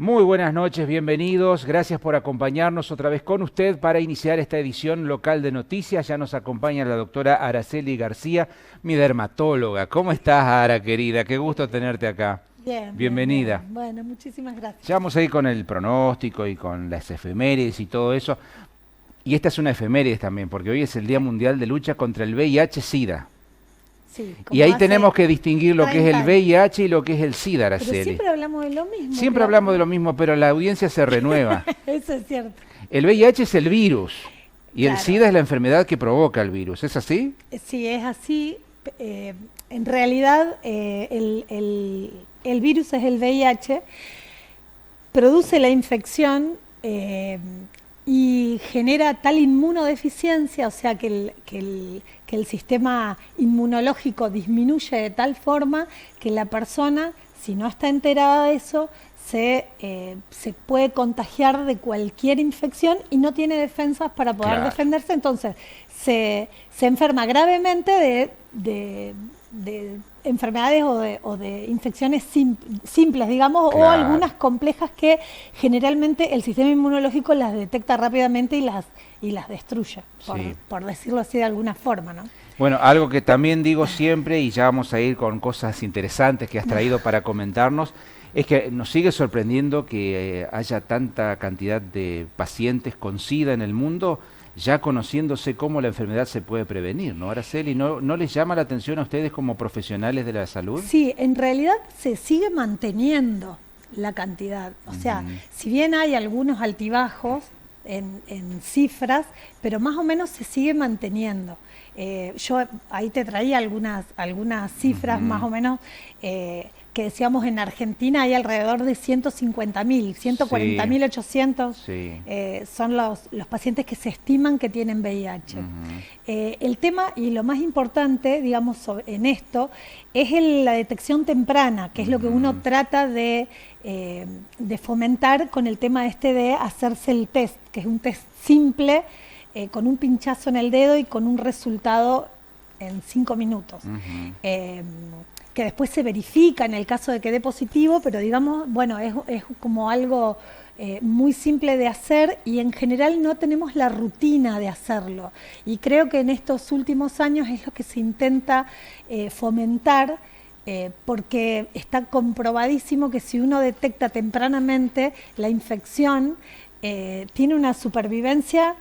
Muy buenas noches, bienvenidos. Gracias por acompañarnos otra vez con usted para iniciar esta edición local de noticias. Ya nos acompaña la doctora Araceli García, mi dermatóloga. ¿Cómo estás, Ara, querida? Qué gusto tenerte acá. Bien, bien, Bienvenida. bien. Bueno, muchísimas gracias. Ya vamos a ir con el pronóstico y con las efemérides y todo eso. Y esta es una efeméride también, porque hoy es el Día Mundial de Lucha contra el VIH-Sida. Sí, Y como ahí hace tenemos que distinguir lo que es 30 el años. VIH y lo que es el SIDA, Pero Araceli. siempre hablamos de lo mismo. Siempre hablamos de lo mismo, pero la audiencia se renueva. Eso es cierto. El VIH es el virus y el Claro. SIDA es la enfermedad que provoca el virus. ¿Es así? Sí, es así. En realidad, el virus es el VIH, produce la infección y genera tal inmunodeficiencia, o sea que el sistema inmunológico disminuye de tal forma que la persona, si no está enterada de eso, se puede contagiar de cualquier infección y no tiene defensas para poder Claro. defenderse, entonces se enferma gravemente de enfermedades o de infecciones simples, digamos, Claro. o algunas complejas que generalmente el sistema inmunológico las detecta rápidamente y las destruye, Sí. por decirlo así de alguna forma, ¿no? Bueno, algo que también digo siempre, y ya vamos a ir con cosas interesantes que has traído para comentarnos, es que nos sigue sorprendiendo que haya tanta cantidad de pacientes con SIDA en el mundo, ya conociéndose cómo la enfermedad se puede prevenir, ¿no, Araceli? ¿No les llama la atención a ustedes como profesionales de la salud? Sí, en realidad se sigue manteniendo la cantidad. O sea, si bien hay algunos altibajos en cifras, pero más o menos se sigue manteniendo. Yo ahí te traía algunas cifras más o menos que decíamos en Argentina hay alrededor de 150.000, 140.800 Sí. son los pacientes que se estiman que tienen VIH. El tema y lo más importante, digamos, en esto, es la detección temprana, que es lo que uno trata de fomentar con el tema este de hacerse el test, que es un test simple, con un pinchazo en el dedo y con un resultado en 5 minutos. Que después se verifica en el caso de que dé positivo, pero digamos, bueno, es como algo muy simple de hacer y en general no tenemos la rutina de hacerlo. Y creo que en estos últimos años es lo que se intenta fomentar, porque está comprobadísimo que si uno detecta tempranamente la infección, tiene una supervivencia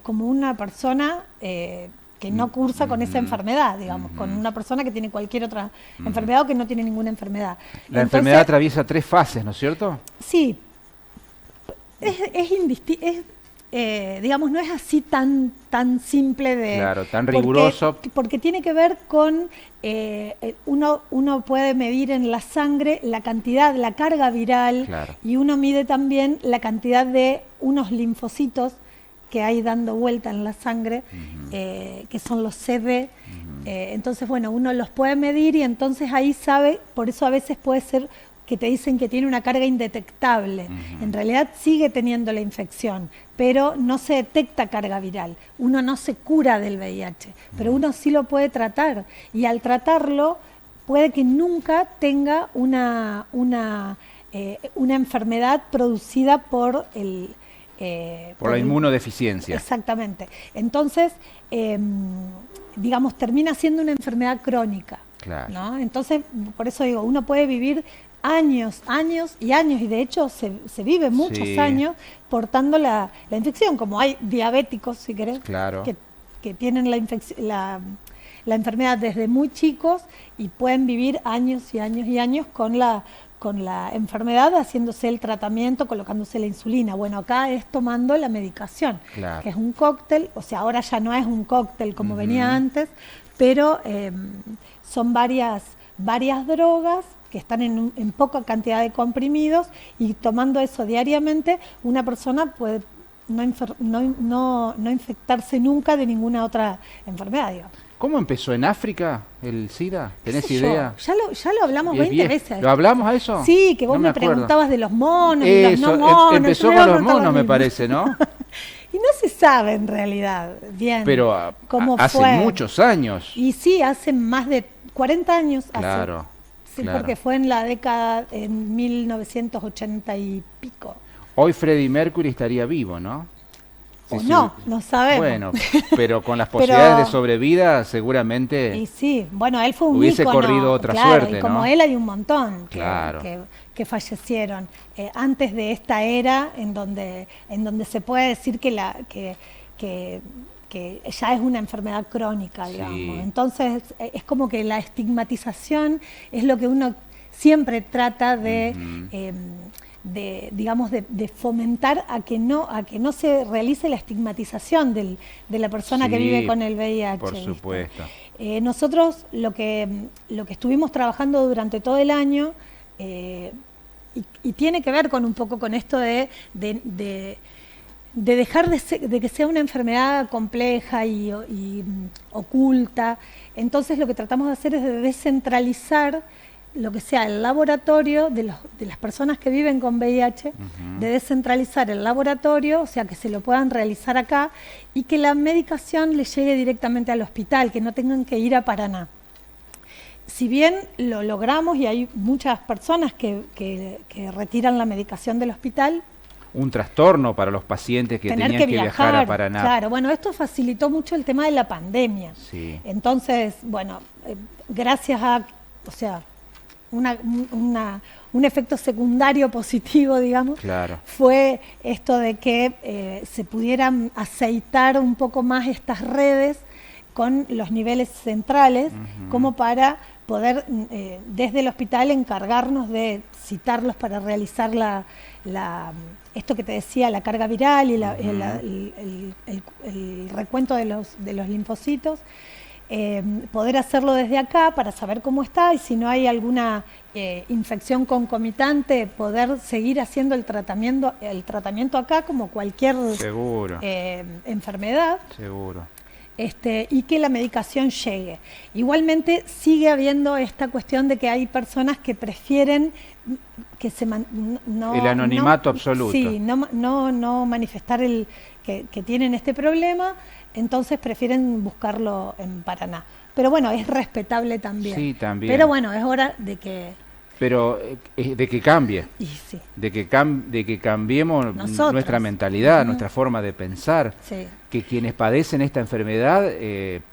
como una persona que no cursa con esa enfermedad, digamos, con una persona que tiene cualquier otra enfermedad o que no tiene ninguna enfermedad. La enfermedad atraviesa 3 fases, ¿no es cierto? Sí, digamos, no es así tan simple de... Claro, tan riguroso. Porque tiene que ver con, uno puede medir en la sangre la cantidad, la carga viral, Claro. y uno mide también la cantidad de unos linfocitos que hay dando vuelta en la sangre, que son los CD. Entonces, bueno, uno los puede medir y entonces ahí sabe, por eso a veces puede ser que te dicen que tiene una carga indetectable. En realidad sigue teniendo la infección, pero no se detecta carga viral. Uno no se cura del VIH, pero uno sí lo puede tratar. Y al tratarlo, puede que nunca tenga una enfermedad producida por Por la inmunodeficiencia. Exactamente. Entonces, digamos, termina siendo una enfermedad crónica. Claro. ¿No? Entonces, por eso digo, uno puede vivir años y años, y de hecho se vive muchos Sí. años portando la infección, como hay diabéticos, si querés, Claro. que tienen la enfermedad desde muy chicos y pueden vivir años y años y años con la enfermedad, haciéndose el tratamiento, colocándose la insulina. Bueno, acá es tomando la medicación, Claro. que es un cóctel, o sea, ahora ya no es un cóctel como venía antes, pero son varias drogas que están en poca cantidad de comprimidos, y tomando eso diariamente, una persona puede no infectarse nunca de ninguna otra enfermedad, digamos. ¿Cómo empezó en África el SIDA? ¿Tenés ¿Qué sé yo? idea? Ya lo hablamos Es 20 viejo. veces. ¿Lo hablamos a eso? Sí, que vos No me acuerdo. preguntabas de los monos y los Eso, no monos. empezó yo me con iba a los preguntar lo monos, me mismo. parece, ¿no? Y no se sabe en realidad bien Pero cómo hace fue. muchos años. Y sí, hace más de 40 años. Claro. Sí, claro. porque fue en la década, en 1980 y pico. Hoy Freddie Mercury estaría vivo, ¿no? O no, no sabemos. Bueno, pero con las posibilidades de sobrevida Y seguramente sí, bueno, él fue un hubiese ícono, corrido otra claro, suerte, y como ¿no? él hay un montón Claro. que fallecieron antes de esta era en donde se puede decir que ya es una enfermedad crónica, digamos. Sí. Entonces es como que la estigmatización es lo que uno siempre trata digamos, de fomentar a que no se realice la estigmatización de la persona que Sí, vive con el VIH. por ¿viste? supuesto. Nosotros lo que estuvimos trabajando durante todo el año y tiene que ver con un poco con esto de dejar de que sea una enfermedad compleja y oculta. Entonces lo que tratamos de hacer es de descentralizar lo que sea el laboratorio de las personas que viven con VIH, de descentralizar el laboratorio, o sea, que se lo puedan realizar acá y que la medicación les llegue directamente al hospital, que no tengan que ir a Paraná. Si bien lo logramos y hay muchas personas que retiran la medicación del hospital, Un trastorno para los pacientes que tener tenían que viajar a Paraná. Claro, bueno, esto facilitó mucho el tema de la pandemia. Sí. Entonces, bueno, gracias a, o sea, un efecto secundario positivo, digamos, Claro. fue esto de que se pudieran aceitar un poco más estas redes con los niveles centrales, como para poder desde el hospital encargarnos de citarlos para realizar esto que te decía, la carga viral y el recuento de los linfocitos. Poder hacerlo desde acá para saber cómo está y si no hay alguna infección concomitante, poder seguir haciendo el tratamiento acá como cualquier Seguro. enfermedad. Seguro. Y que la medicación llegue. Igualmente sigue habiendo esta cuestión de que hay personas que prefieren que el anonimato absoluto. Sí, no manifestar que tienen este problema, entonces prefieren buscarlo en Paraná. Pero bueno, es respetable también. Sí, también. Pero bueno, es hora de que... Pero de que cambie, Y sí, de que cambiemos Nosotros. nuestra mentalidad, nuestra forma de pensar, sí. que quienes padecen esta enfermedad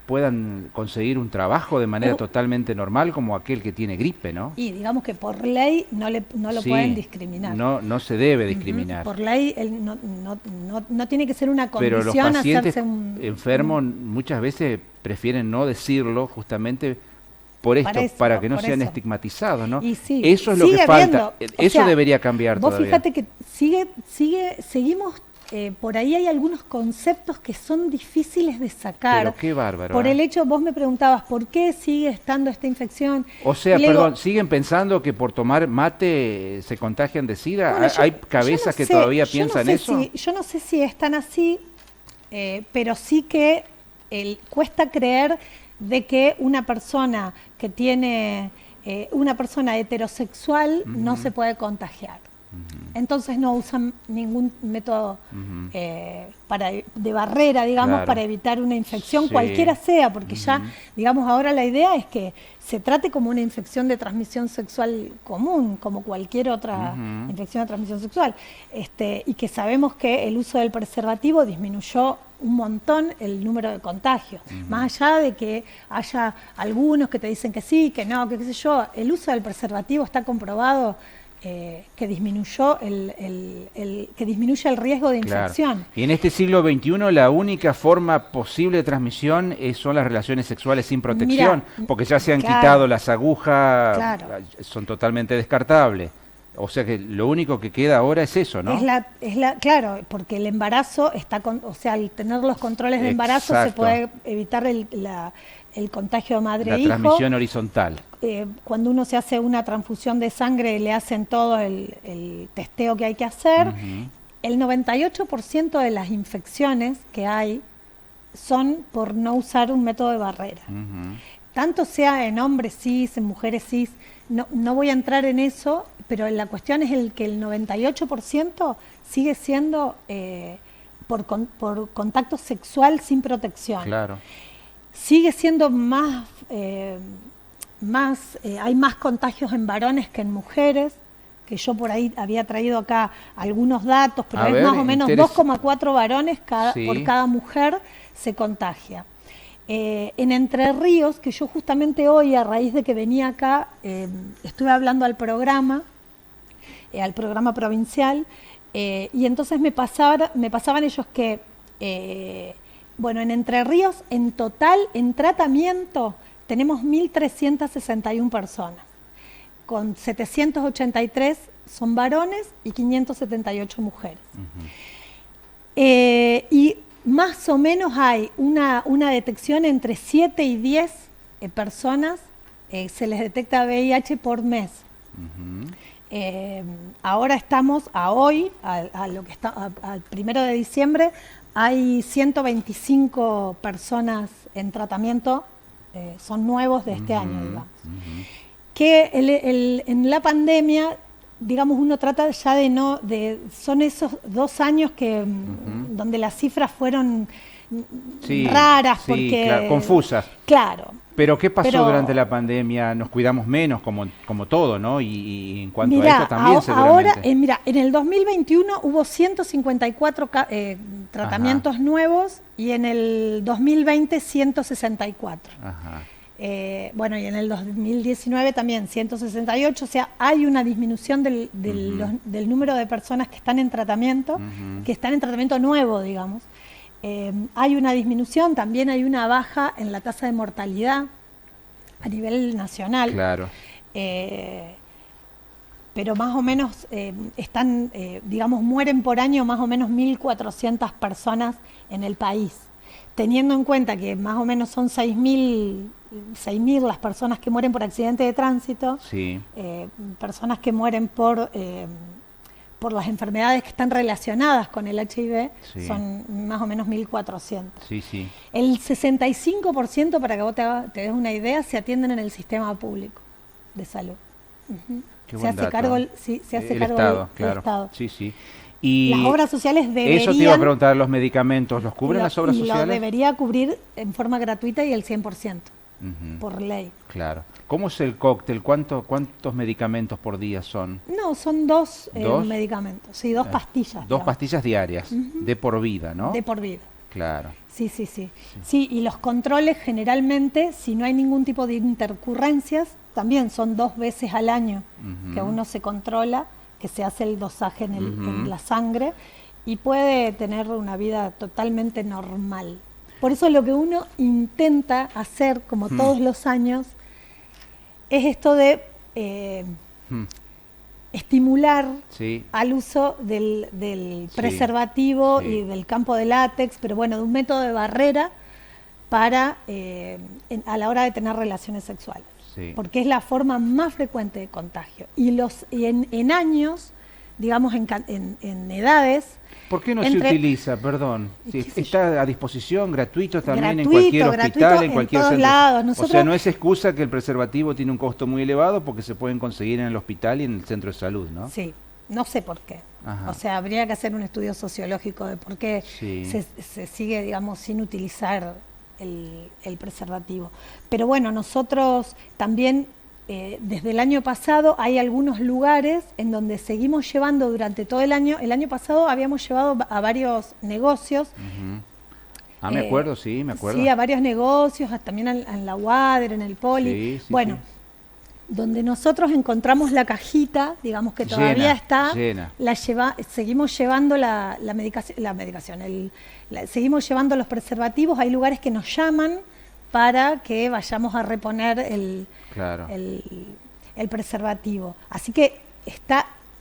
puedan conseguir un trabajo de manera totalmente normal como aquel que tiene gripe, ¿no? Y digamos que por ley no lo Sí, pueden discriminar. No se debe discriminar. Por ley no tiene que ser una Pero los condición pacientes hacerse un... enfermos muchas veces prefieren no decirlo justamente por esto, para que no por sean eso. estigmatizados, ¿no? Y sí, eso es lo que sigue falta. habiendo, o Eso sea, debería cambiar vos todavía. fíjate que seguimos, por ahí hay algunos conceptos que son difíciles de sacar. Pero qué bárbaro. Por el hecho, vos me preguntabas, ¿por qué sigue estando esta infección? O sea, Y le digo, perdón, ¿siguen pensando que por tomar mate se contagian de SIDA? bueno, ¿Hay yo cabezas no que sé, todavía yo no piensan sé eso? yo no sé si es tan así, pero sí que cuesta creer de que una persona que tiene, una persona heterosexual no se puede contagiar. Entonces no usan ningún método de barrera, digamos, Claro. para evitar una infección, Sí. cualquiera sea, porque ya, digamos, ahora la idea es que se trate como una infección de transmisión sexual común, como cualquier otra infección de transmisión sexual, y que sabemos que el uso del preservativo disminuyó un montón el número de contagios, más allá de que haya algunos que te dicen que sí, que no, que qué sé yo, el uso del preservativo está comprobado que disminuyó que disminuye el riesgo de Claro. infección. Y en este siglo XXI la única forma posible de transmisión son las relaciones sexuales sin protección, Mira, porque ya se han claro. quitado las agujas, Claro. son totalmente descartables. O sea que lo único que queda ahora es eso, ¿no? Claro, porque el embarazo o sea, al tener los controles de embarazo se Exacto. puede evitar el contagio La madre-hijo. transmisión horizontal. Cuando uno se hace una transfusión de sangre le hacen todo el testeo que hay que hacer. El 98% de las infecciones que hay son por no usar un método de barrera. Tanto sea en hombres cis, en mujeres cis, no voy a entrar en eso, pero la cuestión es que el 98% sigue siendo por contacto sexual sin protección. Claro. Sigue siendo más hay más contagios en varones que en mujeres, que yo por ahí había traído acá algunos datos, pero es más o menos 2,4 varones por cada mujer se contagia. En Entre Ríos, que yo justamente hoy, a raíz de que venía acá, estuve hablando al programa provincial, y entonces me pasaban ellos que, bueno, en Entre Ríos, en total, en tratamiento, tenemos 1.361 personas, con 783 son varones y 578 mujeres. Y más o menos hay una detección entre 7 y 10 personas, se les detecta VIH por mes. Ahora estamos, al 1 de diciembre, hay 125 personas en tratamiento, son nuevos de este año, digamos. Que en la pandemia, digamos, uno trata ya son esos 2 años que donde las cifras fueron raras, porque claro, confusas. Claro. Pero ¿qué pasó durante la pandemia? Nos cuidamos menos, como todo, ¿no? Y en cuanto a esto también, seguramente. Ahora, en el 2021 hubo 154 tratamientos nuevos y en el 2020 164. Bueno, y en el 2019 también 168, o sea, hay una disminución del número de personas que están en tratamiento, que están en tratamiento nuevo, digamos. Hay una disminución, también hay una baja en la tasa de mortalidad a nivel nacional. Claro. Pero más o menos digamos, mueren por año más o menos 1.400 personas en el país. Teniendo en cuenta que más o menos son 6.000 las personas que mueren por accidente de tránsito, personas que mueren por las enfermedades que están relacionadas con el HIV, son más o menos 1.400. El 65%, para que vos te des una idea, se atienden en el sistema público de salud. Se hace cargo el Estado, claro. Estado. Y las obras sociales deberían... Eso te iba a preguntar, ¿los medicamentos los cubren las obras sociales? Lo debería cubrir en forma gratuita y el 100%, por ley. Claro. ¿Cómo es el cóctel? ¿Cuántos medicamentos por día son? No, son dos medicamentos, 2 pastillas. 2 pastillas diarias, de por vida, ¿no? De por vida. Claro. Sí, y los controles generalmente, si no hay ningún tipo de intercurrencias, también son 2 veces al año que uno se controla, que se hace el dosaje en la sangre y puede tener una vida totalmente normal. Por eso lo que uno intenta hacer, como todos los años, es esto de estimular al uso del preservativo y del campo de látex, pero bueno, de un método de barrera para a la hora de tener relaciones sexuales. Porque es la forma más frecuente de contagio. Y en años, digamos, en edades... ¿Por qué no se utiliza? Perdón. Está a disposición, gratuito también, en cualquier hospital, en cualquier centro. Lados. O sea, no es excusa que el preservativo tiene un costo muy elevado porque se pueden conseguir en el hospital y en el centro de salud, ¿no? Sí, no sé por qué. O sea, habría que hacer un estudio sociológico de por qué se sigue, digamos, sin utilizar el preservativo. Pero bueno, nosotros también... desde el año pasado hay algunos lugares en donde seguimos llevando durante todo el año. El año pasado habíamos llevado a varios negocios. Me acuerdo, me acuerdo. Sí, a varios negocios, también en la UADER, en el Poli. Donde nosotros encontramos la cajita, digamos que todavía está, seguimos llevando la medicación, seguimos llevando los preservativos. Hay lugares que nos llaman para que vayamos a reponer el preservativo. Así que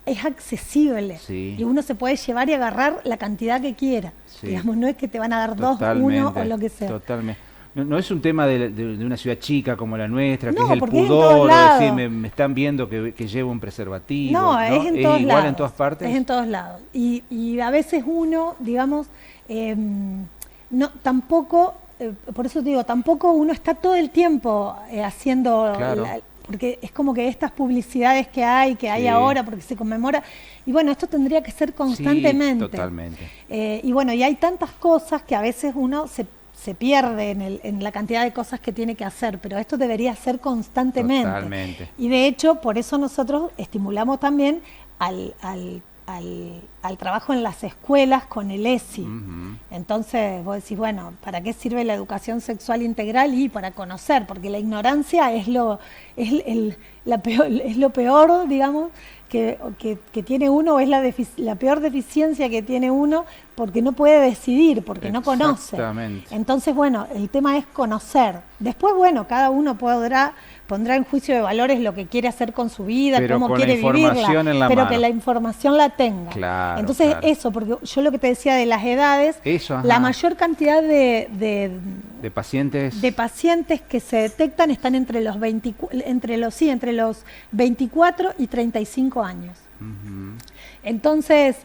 es accesible y uno se puede llevar y agarrar la cantidad que quiera. Digamos, no es que te van a dar 2, 1 o lo que sea. Totalmente. No es un tema de una ciudad chica como la nuestra, que es el pudor, es decir, me están viendo que llevo un preservativo. No, es en todos igual lados. En todas partes. Es en todos lados. Y a veces uno, digamos, tampoco... por eso te digo, tampoco uno está todo el tiempo haciendo, porque es como que estas publicidades que hay ahora, porque se conmemora, y bueno, esto tendría que ser constantemente. Totalmente. Y bueno, y hay tantas cosas que a veces uno se se pierde en la cantidad de cosas que tiene que hacer, pero esto debería ser constantemente. Totalmente. Y de hecho, por eso nosotros estimulamos también al trabajo en las escuelas con el ESI. Entonces vos decís, bueno, ¿para qué sirve la educación sexual integral? Y para conocer, porque la ignorancia es lo peor, digamos, que tiene uno, es la peor deficiencia que tiene uno, porque no puede decidir, porque no conoce. Entonces, bueno, el tema es conocer. Después, bueno, cada uno pondrá en juicio de valores lo que quiere hacer con su vida, pero cómo quiere vivirla, pero que la información la tenga. Claro, entonces, claro. Eso, porque yo lo que te decía de las edades, la mayor cantidad de pacientes que se detectan están entre los 24 y 35 años. Entonces,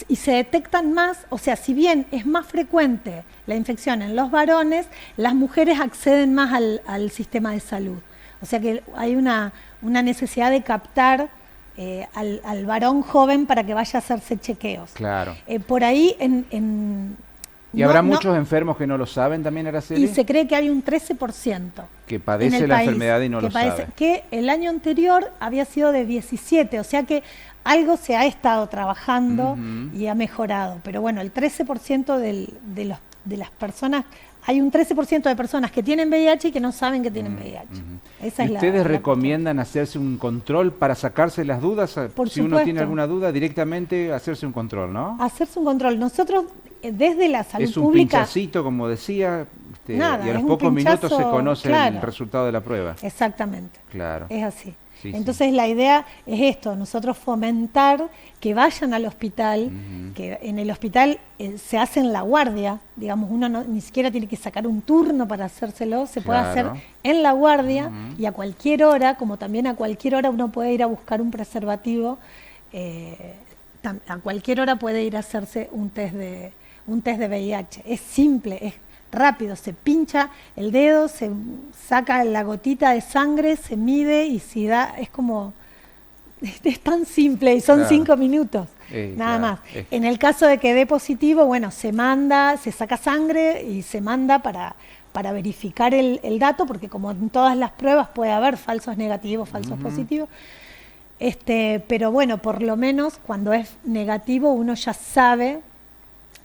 y se detectan más, o sea, si bien es más frecuente la infección en los varones, las mujeres acceden más al sistema de salud. O sea que hay una necesidad de captar al varón joven para que vaya a hacerse chequeos. Claro. Por ahí ¿Y habrá muchos enfermos que no lo saben también, Araceli? Y se cree que hay un 13% que padece la enfermedad y no lo sabe. Que el año anterior había sido de 17, o sea que algo se ha estado trabajando y ha mejorado. Pero bueno, el 13% de las personas, hay un 13% de personas que tienen VIH y que no saben que tienen VIH. Esa es ¿Ustedes recomiendan hacerse un control para sacarse las dudas? Por si uno tiene alguna duda, directamente hacerse un control, ¿no? Hacerse un control. Nosotros, desde la salud pública... Es un pinchacito, como decía, nada, y a los pocos minutos se conoce el resultado de la prueba. Exactamente. Claro. Es así. Sí, entonces la idea es esto, nosotros fomentar que vayan al hospital, que en el hospital se hace en la guardia, digamos, uno ni siquiera tiene que sacar un turno para hacérselo, se puede hacer en la guardia y a cualquier hora, como también a cualquier hora uno puede ir a buscar un preservativo, a cualquier hora puede ir a hacerse un test de VIH. Es simple, es rápido, se pincha el dedo, se saca la gotita de sangre, se mide y si da, es tan simple y son 5 minutos, nada más. En el caso de que dé positivo, bueno, se saca sangre y se manda para verificar el dato, porque como en todas las pruebas puede haber falsos negativos, falsos positivos. Pero bueno, por lo menos cuando es negativo uno ya sabe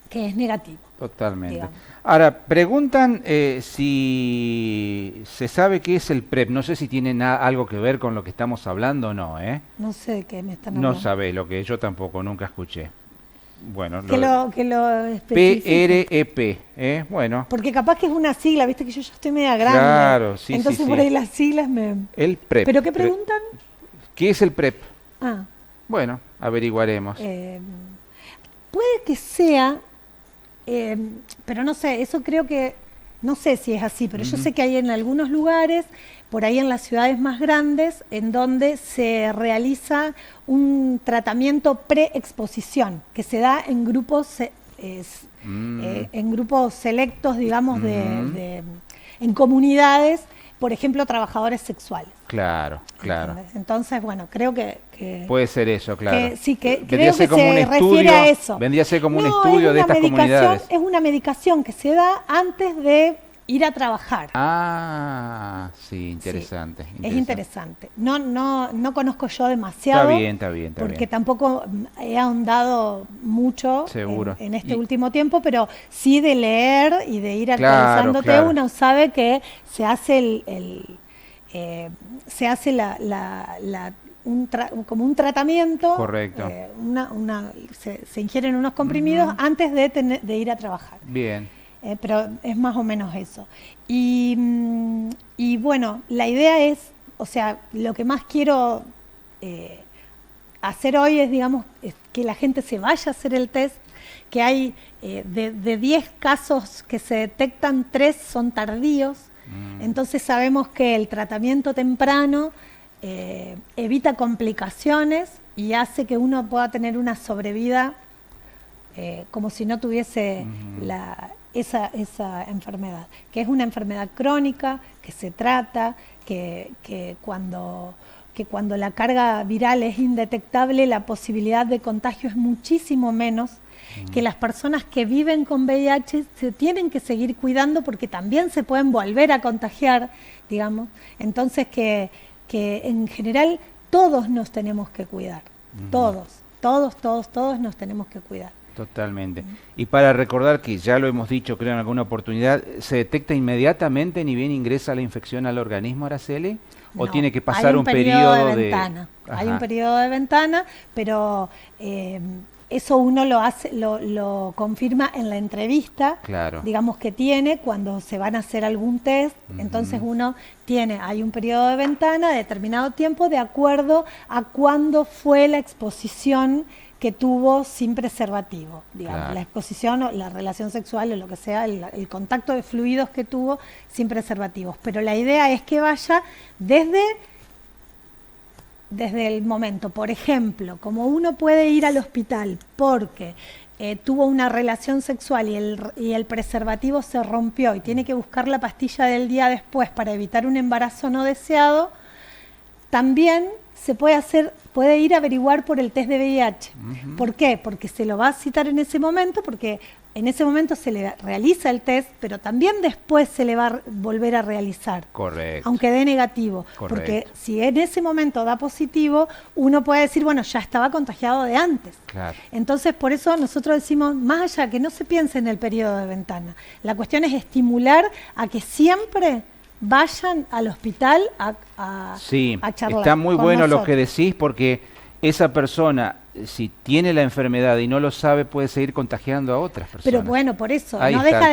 que es negativo. Totalmente. Digamos. Ahora, preguntan si se sabe qué es el PrEP. No sé si tiene algo que ver con lo que estamos hablando o no, ¿eh? No sé de qué me están hablando. No sabe, lo que yo tampoco, nunca escuché. Bueno, que lo especifique. PREP, bueno. Porque capaz que es una sigla, viste que yo ya estoy media grande. Claro, sí, entonces sí, por ahí las siglas El PrEP. ¿Pero qué preguntan? ¿Qué es el PrEP? Ah. Bueno, averiguaremos. Puede que sea... pero no sé, eso creo que, no sé si es así, pero yo sé que hay en algunos lugares, por ahí en las ciudades más grandes, en donde se realiza un tratamiento pre-exposición, que se da en grupos, selectos, digamos, en comunidades, por ejemplo, trabajadores sexuales. Claro, claro. ¿Entendés? Entonces, bueno, creo que puede ser eso, claro. Sí, creo que se refiere a eso. Vendría a ser como un estudio de estas comunidades. Es una medicación que se da antes de ir a trabajar. Ah, sí, interesante. Sí, es interesante. No conozco yo demasiado. Está bien. Porque tampoco he ahondado mucho en este último tiempo, pero sí de leer y de ir actualizándote, uno sabe que se hace como un tratamiento. Correcto. Se ingieren unos comprimidos antes de ir a trabajar. Bien. Pero es más o menos eso. Y bueno, la idea es, o sea, lo que más quiero hacer hoy es, digamos, que la gente se vaya a hacer el test, que hay de 10 casos que se detectan, 3 son tardíos. Entonces sabemos que el tratamiento temprano evita complicaciones y hace que uno pueda tener una sobrevida como si no tuviese esa enfermedad, que es una enfermedad crónica, que se trata, que cuando la carga viral es indetectable, la posibilidad de contagio es muchísimo menos que las personas que viven con VIH se tienen que seguir cuidando porque también se pueden volver a contagiar, digamos. Entonces que en general todos nos tenemos que cuidar, todos nos tenemos que cuidar. Totalmente. Y para recordar que ya lo hemos dicho, creo, en alguna oportunidad, ¿se detecta inmediatamente ni bien ingresa la infección al organismo, Araceli? ¿O No, tiene que pasar un periodo periodo de ventana? Hay un periodo de ventana, pero eso uno lo confirma en la entrevista, claro, digamos que tiene cuando se van a hacer algún test. Entonces uno hay un periodo de ventana de determinado tiempo de acuerdo a cuándo fue la exposición que tuvo sin preservativo, digamos, claro, la exposición o la relación sexual o lo que sea, el contacto de fluidos que tuvo sin preservativos. Pero la idea es que vaya desde el momento, por ejemplo, como uno puede ir al hospital porque tuvo una relación sexual y el preservativo se rompió y tiene que buscar la pastilla del día después para evitar un embarazo no deseado, también se puede ir a averiguar por el test de VIH. ¿Por qué? Porque se lo va a citar en ese momento, porque en ese momento se le realiza el test, pero también después se le va a volver a realizar. Correcto. Aunque dé negativo. Correcto. Porque si en ese momento da positivo, uno puede decir, bueno, ya estaba contagiado de antes. Claro. Entonces, por eso nosotros decimos, más allá que no se piense en el periodo de ventana, la cuestión es estimular a que siempre vayan al hospital a charlar. Está muy bueno nosotros. lo que decís, porque esa persona, si tiene la enfermedad y no lo sabe, puede seguir contagiando a otras personas. Pero bueno, por eso, Ahí no está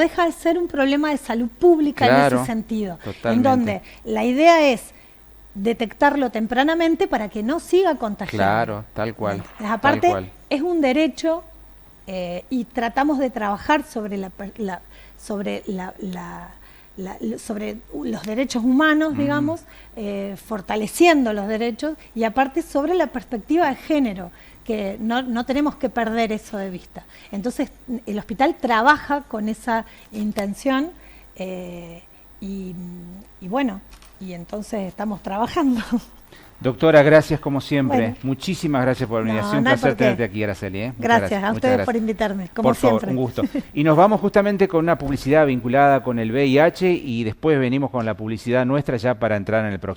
deja de ser un problema de salud pública, claro, en ese sentido. totalmente. En donde la idea es detectarlo tempranamente para que no siga contagiando. Claro, tal cual. Aparte, tal cual. es un derecho y tratamos de trabajar sobre sobre los derechos humanos, digamos, fortaleciendo los derechos y aparte sobre la perspectiva de género, que no tenemos que perder eso de vista. Entonces, el hospital trabaja con esa intención y bueno, y entonces estamos trabajando. Doctora, gracias como siempre. Bueno. Muchísimas gracias por venir. Ha sido un no hay placer por qué. tenerte aquí, Araceli. Gracias a Muchas ustedes gracias. por invitarme, como por favor, siempre. un gusto. Y nos vamos justamente con una publicidad vinculada con el VIH y después venimos con la publicidad nuestra ya para entrar en el próximo.